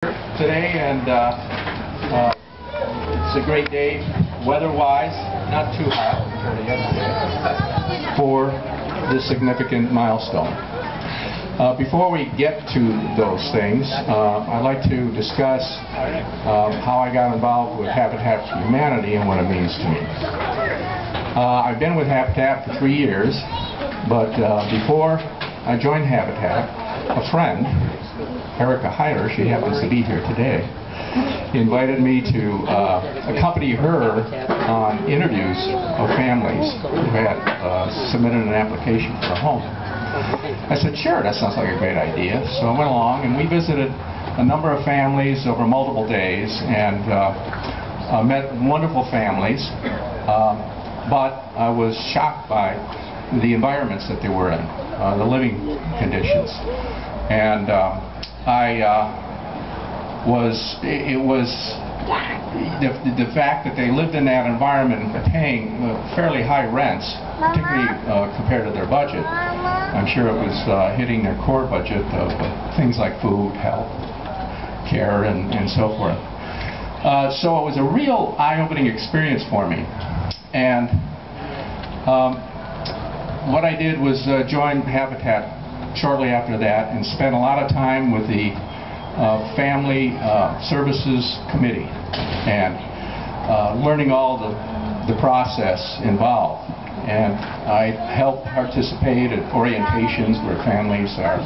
today, and it's a great day weather-wise, not too hot compared to yesterday, for this significant milestone. Before we get to those things, I'd like to discuss how I got involved with Habitat for Humanity and what it means to me. I've been with Habitat for 3 years, but before I joined Habitat, a friend, Erica Heider, she happens to be here today, invited me to accompany her on interviews of families who had submitted an application for a home. I said, sure, that sounds like a great idea. So I went along and we visited a number of families over multiple days and met wonderful families, but I was shocked by the environments that they were in, the living conditions. And the fact that they lived in that environment and paying fairly high rents, particularly compared to their budget. I'm sure it was hitting their core budget of things like food, health, care, and so forth. So it was a real eye-opening experience for me. And what I did was join Habitat shortly after that and spent a lot of time with the Family Services Committee and learning all the process involved. And I help participate at orientations where families are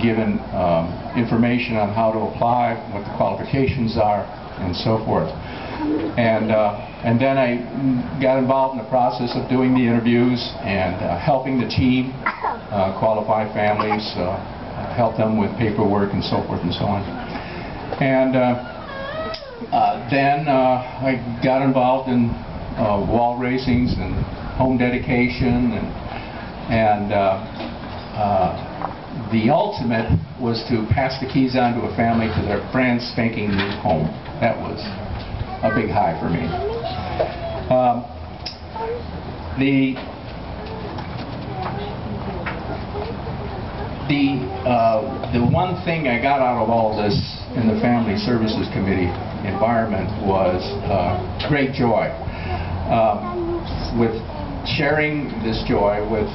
given information on how to apply, what the qualifications are, and so forth. And then I got involved in the process of doing the interviews and helping the team qualify families, help them with paperwork and so forth and so on. And then I got involved in wall raisings and home dedication, and the ultimate was to pass the keys on to a family to their brand spanking new home. That was a big high for me. The one thing I got out of all this in the Family Services Committee environment was great joy. With sharing this joy with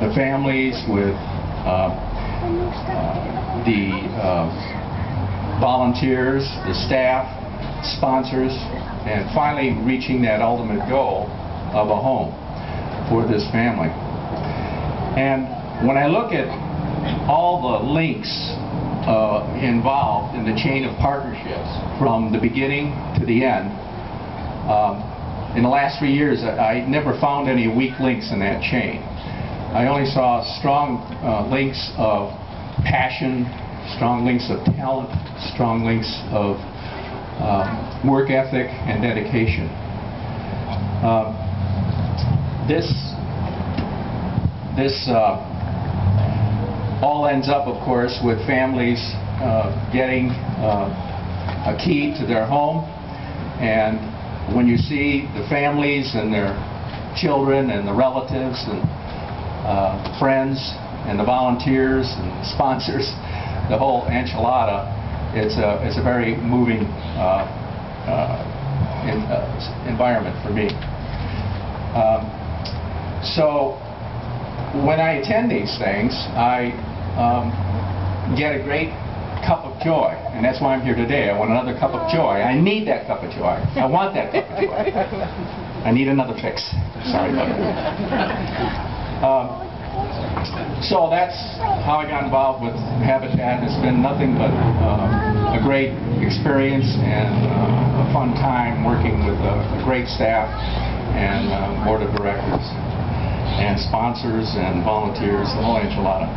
the families, with the volunteers, the staff, sponsors, and finally reaching that ultimate goal of a home for this family. And when I look at all the links involved in the chain of partnerships from the beginning to the end, in the last 3 years I never found any weak links in that chain. I only saw strong links of passion, strong links of talent, strong links of work ethic and dedication. This all ends up, of course, with families getting a key to their home. And when you see the families and their children and the relatives and friends and the volunteers and the sponsors, the whole enchilada, it's a very moving environment for me. So when I attend these things, I get a great cup of joy, and that's why I'm here today. I want another cup of joy. I need that cup of joy. I want that cup of joy. I need another fix. Sorry about that. So that's how I got involved with Habitat. It's been nothing but a great experience and a fun time working with a great staff and board of directors and sponsors and volunteers, the whole enchilada.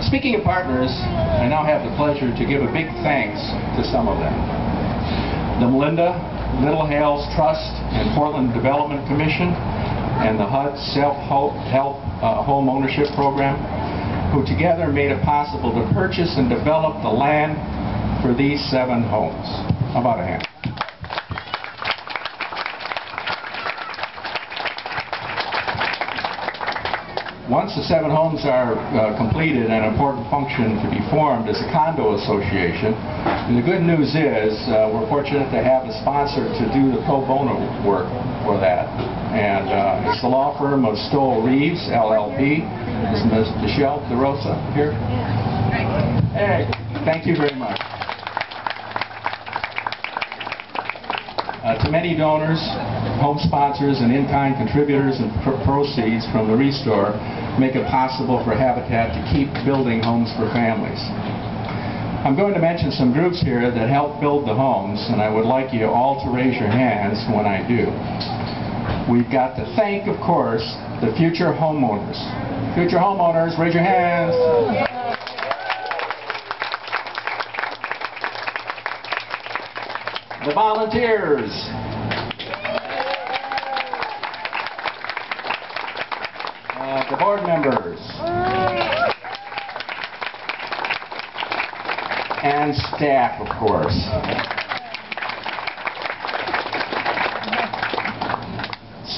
Speaking of partners, I now have the pleasure to give a big thanks to some of them. The Melinda Little Hales Trust and Portland Development Commission and the HUD Self-Help Home Ownership Program, who together made it possible to purchase and develop the land for these 7 homes. How about a hand? Once the 7 homes are completed, an important function to be formed is a condo association. And the good news is we're fortunate to have a sponsor to do the pro bono work for that. And it's the law firm of Stoll Reeves, LLP. Is Ms. Michelle DeRosa here? Hey, thank you very much. To many donors, home sponsors, and in-kind contributors and proceeds from the Restore make it possible for Habitat to keep building homes for families. I'm going to mention some groups here that help build the homes, and I would like you all to raise your hands when I do. We've got to thank, of course, the future homeowners. Future homeowners, raise your hands. The volunteers. The board members. And staff, of course.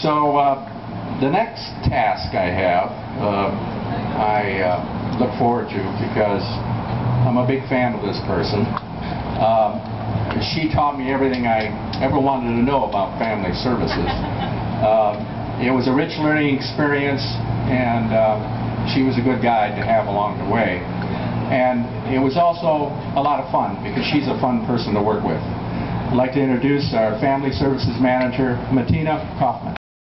So the next task I have, I look forward to because I'm a big fan of this person. She taught me everything I ever wanted to know about family services. It was a rich learning experience, and she was a good guide to have along the way. And it was also a lot of fun because she's a fun person to work with. I'd like to introduce our Family Services Manager, Martina Kaufman.